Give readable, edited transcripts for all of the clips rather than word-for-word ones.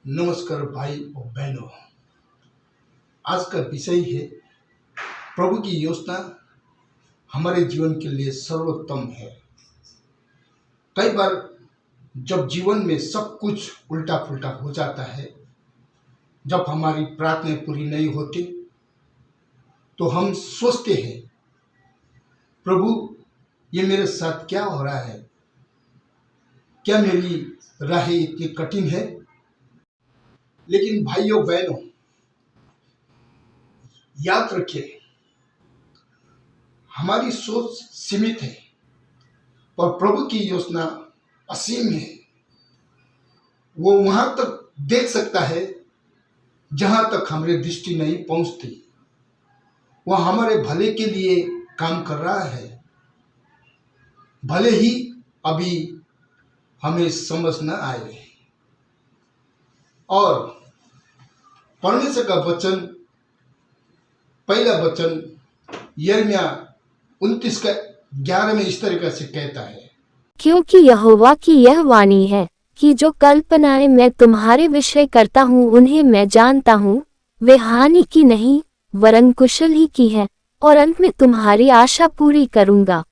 नमस्कार भाई और बहनों। आज का विषय है प्रभु की योजना हमारे जीवन के लिए सर्वोत्तम है। कई बार जब जीवन में सब कुछ उल्टा पुल्टा हो जाता है, जब हमारी प्रार्थनाएं पूरी नहीं होती, तो हम सोचते हैं प्रभु ये मेरे साथ क्या हो रहा है, क्या मेरी राहें इतनी कठिन है। लेकिन भाइयों बहनों, याद रखिए हमारी सोच सीमित है और प्रभु की योजना असीम है। वो वहां तक देख सकता है जहां तक हमारी दृष्टि नहीं पहुंचती। वह हमारे भले के लिए काम कर रहा है, भले ही अभी हमें समझ न आए। और परमेश्वर का वचन, पहला वचन यिर्मयाह 29:11 में इस तरीके से कहता है, क्योंकि यहोवा की यह वाणी है कि जो कल्पनाएं मैं तुम्हारे विषय करता हूँ उन्हें मैं जानता हूँ, वे हानि की नहीं वरन कुशल ही की है, और अंत में तुम्हारी आशा पूरी करूंगा।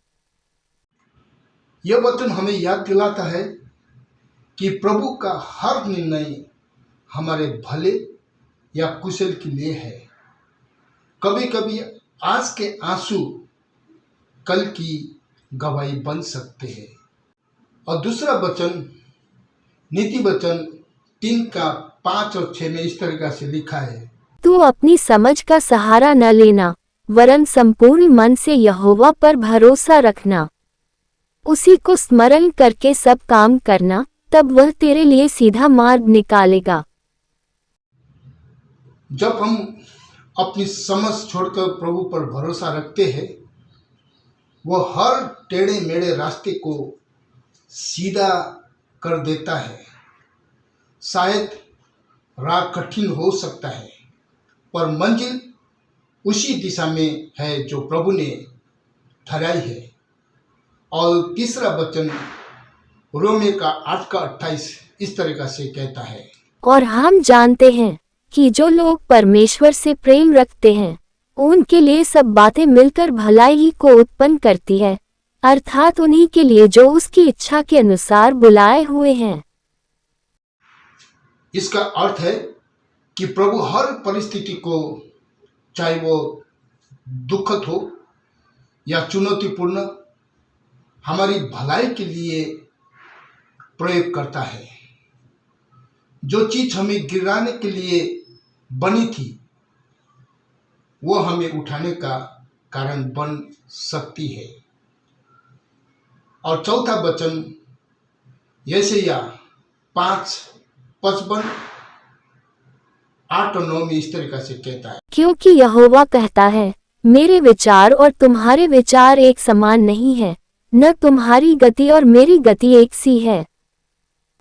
यह वचन हमें याद दिलाता है कि प्रभु का हर निर्णय हमारे भले या कुशल के लिए है। कभी कभी आज के आंसू कल की गवाही बन सकते हैं। और दूसरा वचन नीति वचन 3:5 और 6 में इस तरीका से लिखा है, तू अपनी समझ का सहारा न लेना वरन संपूर्ण मन से यहोवा पर भरोसा रखना। उसी को स्मरण करके सब काम करना, तब वह तेरे लिए सीधा मार्ग निकालेगा। जब हम अपनी समझ छोड़कर प्रभु पर भरोसा रखते हैं, वह हर टेढ़े मेढ़े रास्ते को सीधा कर देता है। शायद राह कठिन हो सकता है, पर मंजिल उसी दिशा में है जो प्रभु ने ठहराई है। और तीसरा वचन रोमियो का 8:28 इस तरीका से कहता है, और हम जानते हैं कि जो लोग परमेश्वर से प्रेम रखते हैं उनके लिए सब बातें मिलकर भलाई ही को उत्पन्न करती है, अर्थात उन्हीं के लिए जो उसकी इच्छा के अनुसार बुलाए हुए हैं। इसका अर्थ है कि प्रभु हर परिस्थिति को, चाहे वो दुखद हो या चुनौतीपूर्ण, हमारी भलाई के लिए प्रयोग करता है। जो चीज हमें गिराने के लिए बनी थी, वो हमें उठाने का कारण बन सकती है। और चौथा वचन यशायाह 5:55, 8 और 9 में इस तरीका से कहता है, क्योंकि यहोवा कहता है, मेरे विचार और तुम्हारे विचार एक समान नहीं है, न तुम्हारी गति और मेरी गति एक सी है।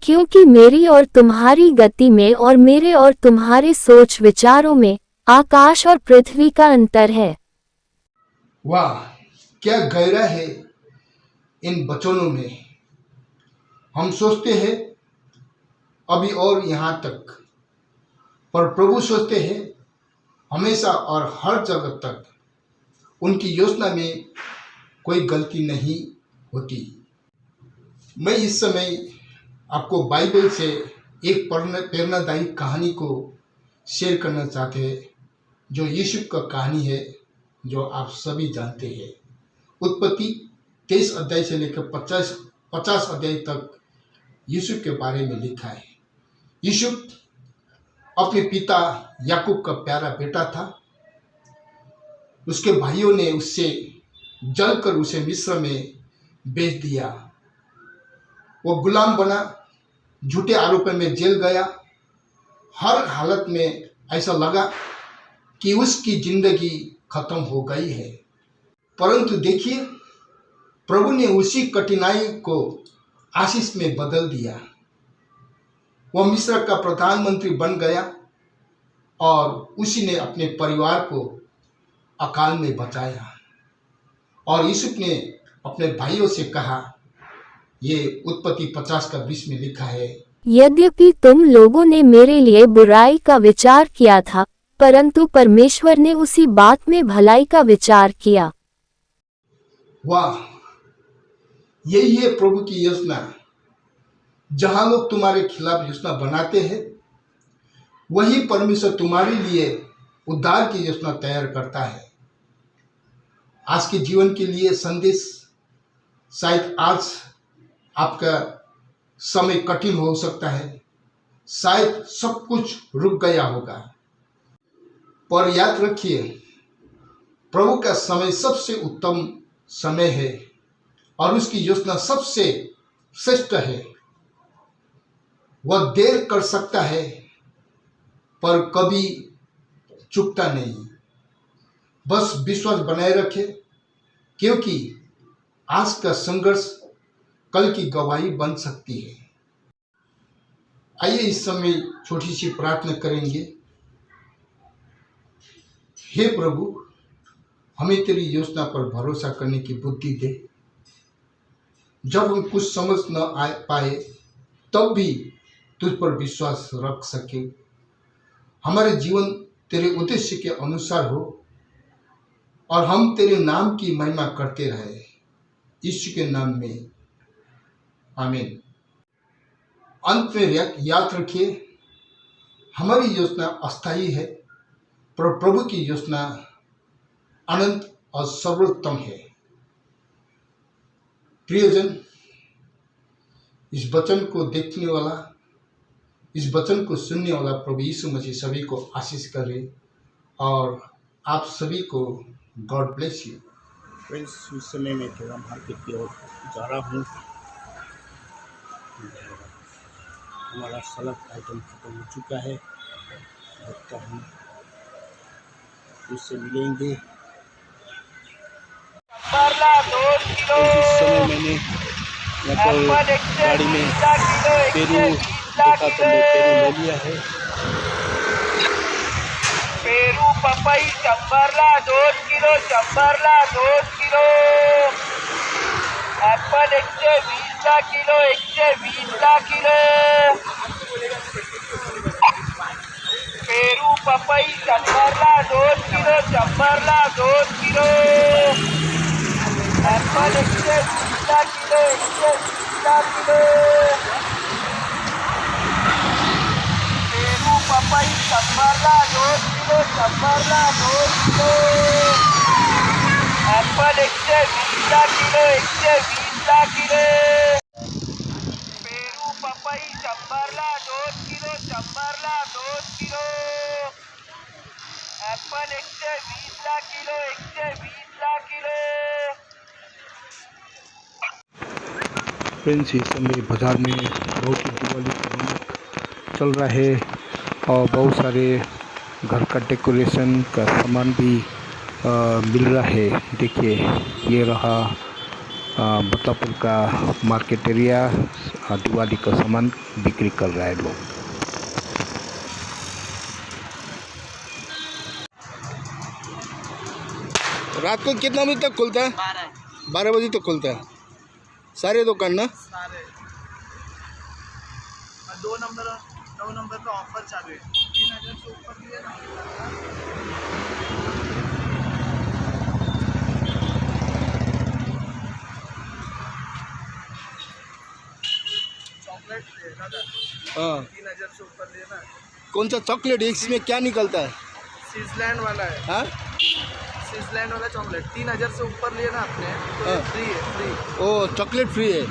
क्योंकि मेरी और तुम्हारी गति में और मेरे और तुम्हारे सोच विचारों में आकाश और पृथ्वी का अंतर है। वाह, क्या गहरा है इन वचनों में। हम सोचते हैं अभी और यहाँ तक, पर प्रभु सोचते हैं हमेशा और हर जगह तक। उनकी योजना में कोई गलती नहीं होती। मैं इस समय आपको बाइबल से एक प्रेरणादायी कहानी को शेयर करना चाहते हैं, जो यीशु का कहानी है, जो आप सभी जानते हैं। उत्पत्ति 23 अध्याय से लेकर 50 अध्याय तक यूसुफ के बारे में लिखा है। यूसुफ अपने पिता याकूब का प्यारा बेटा था। उसके भाइयों ने उससे जलकर उसे मिस्र में बेच दिया। वो गुलाम बना, झूठे आरोपों में जेल गया। हर हालत में ऐसा लगा कि उसकी जिंदगी खत्म हो गई है। परंतु देखिए, प्रभु ने उसी कठिनाई को आशीष में बदल दिया। वह मिस्र का प्रधानमंत्री बन गया और उसी ने अपने परिवार को अकाल में बचाया। और यूसुफ ने अपने भाइयों से कहा, ये उत्पत्ति 50:20 में लिखा है, यद्यपि तुम लोगों ने मेरे लिए बुराई का विचार किया था, परंतु परमेश्वर ने उसी बात में भलाई का विचार किया। वाह, यही है प्रभु की योजना। जहां लोग तुम्हारे खिलाफ योजना बनाते हैं, वही परमेश्वर तुम्हारे लिए उद्धार की योजना तैयार करता है। आज के जीवन के लिए संदेश, शायद आज आपका समय कठिन हो सकता है, शायद सब कुछ रुक गया होगा, पर याद रखिए, प्रभु का समय सबसे उत्तम समय है और उसकी योजना सबसे श्रेष्ठ है। वह देर कर सकता है पर कभी चूकता नहीं। बस विश्वास बनाए रखे, क्योंकि आज का संघर्ष कल की गवाही बन सकती है। आइए इस समय छोटी सी प्रार्थना करेंगे। हे प्रभु, हमें तेरी योजना पर भरोसा करने की बुद्धि दे। जब हम कुछ समझ न पाए तब भी तुझ पर विश्वास रख सके। हमारे जीवन तेरे उद्देश्य के अनुसार हो और हम तेरे नाम की महिमा करते रहे। यीशु के नाम में आमीन। अंत में याद रखिए, हमारी योजना अस्थायी है, पर प्रभु की योजना अनंत और सर्वोत्तम है। प्रियजन, इस वचन को देखने वाला, इस वचन को सुनने वाला प्रभु यीशु मसीह सभी को आशीष करे और आप सभी को गॉड ब्लेस यू। फ्रेंड्स, इस समय मैं थोड़ा मार्केट की ओर जा रहा हूँ। हमारा सलाद आइटम खत्म हो चुका है, लगता हूँ उससे मिलेंगे। इस समय मैंने यहाँ पर गाड़ी में पेरू देखा तो मैं पेरू ले लिया है। पेरू पपई 2 kilo, 2 kilo. Apple 120 kilo, 120 kilo. Peru पपई 2 kilo, 2 kilo. Apple 120 kilo, 120 kilo. Peru पपई 2 kilo, 2 kilo. Apple 120 kilo, 120 kilo. Peru पपई 2 kilo, 2 kilo. Apple 120 kilo, 120 kilo. Friends, इस समय बाज़ार में बहुत ही दिवाली का रौनक चल रहा है और बहुत सारे घर का डेकोरेशन का सामान भी मिल रहा है। देखिए, ये रहा बत्तापुर का मार्केट एरिया। दिवाली का सामान बिक्री कर रहा है लोग। रात को कितना बजे तक खुलता है? 12 बजे तक खुलता है सारे दुकान ना? सारे 9 नंबर पे ऑफर चालू है। 3000 से ऊपर लिए ना, चॉकलेट दादा। हाँ, 3000 से ऊपर लिए ना। कौन सा चॉकलेट है? इसमें क्या निकलता है? स्विट्जरलैंड वाला है। हाँ, स्विट्जरलैंड वाला चॉकलेट 3000 से ऊपर लिए ना आपने तो हाँ। फ्री है, फ्री। ओ, चॉकलेट फ्री है।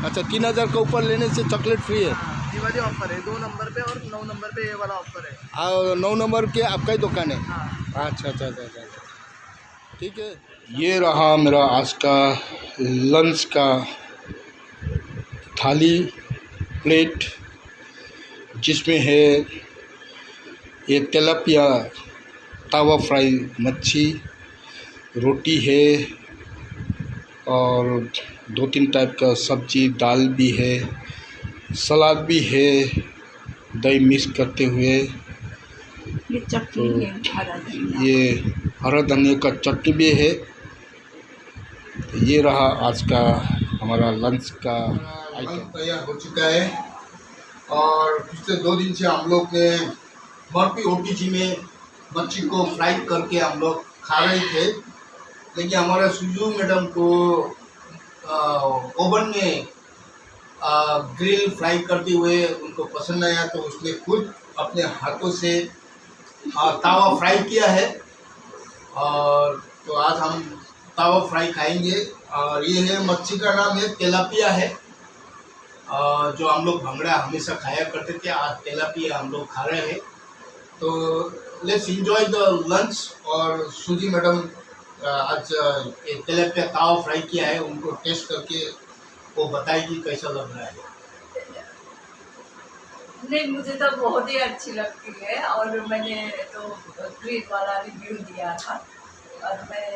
अच्छा, 3000 का ऊपर लेने से चॉकलेट फ्री है। हाँ, दिवाली ऑफर है 2 नंबर पे और 9 नंबर पे ये वाला ऑफर है। और 9 नंबर के आपका ही दुकान है? हाँ। अच्छा अच्छा अच्छा अच्छा, ठीक है। ये रहा मेरा आज का लंच का थाली प्लेट, जिसमें है ये तिलापिया तावा फ्राई मच्छी, रोटी है और 2-3 टाइप का सब्जी, दाल भी है, सलाद भी है, दही मिक्स करते हुए। ये चटनी है, हरा धनिया। ये हरा धनिया का चटनी भी है। ये रहा आज का हमारा लंच का आइटम। तैयार हो चुका है और पिछले 2 दिन से हम लोग ने मरपी ओटीजी में मच्छी को फ्राई करके हम लोग खा रहे थे, लेकिन हमारे सुजू मैडम को ओवन में ग्रिल फ्राई करते हुए उनको पसंद आया, तो उसने खुद अपने हाथों से तावा फ्राई किया है। और तो आज हम तावा फ्राई खाएंगे। और ये है मच्छी का नाम है तेलापिया है, जो हम लोग भंगड़ा हमेशा खाया करते थे, आज तेलापिया हम लोग खा रहे हैं। तो लेट्स एंजॉय द लंच। और सूजी मैडम आज ये तेलापिया तावा फ्राई किया है, उनको टेस्ट करके वो बताएगी कैसा लग रहा है। नहीं, मुझे तो बहुत ही अच्छी लगती है और मैंने तो ग्रिल वाला रिव्यू दिया था और मैं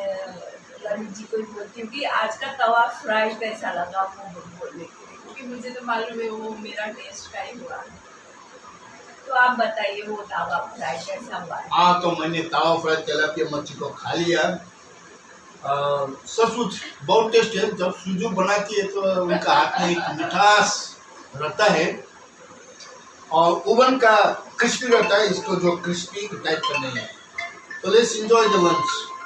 ललित जी को ही बोलती हूँ कि आज का तवा फ्राई कैसा लगा वो बोलने के लिए, क्योंकि मुझे तो मालूम है वो मेरा टेस्ट का ही हुआ है। तो आप बताइए वो तवा फ्राई कैसा हुआ है? हाँ, तो मैंने तावा फ्राई तेलापिया मच्छी को खा लिया। सचमुच बहुत टेस्ट है। जब सूजू बनाती है तो उनका हाथ में एक मिठास रहता है और ओवन का क्रिस्पी रहता है, इसको जो क्रिस्पी टाइप का नहीं है। तो लेट्स एंजॉय द लंच।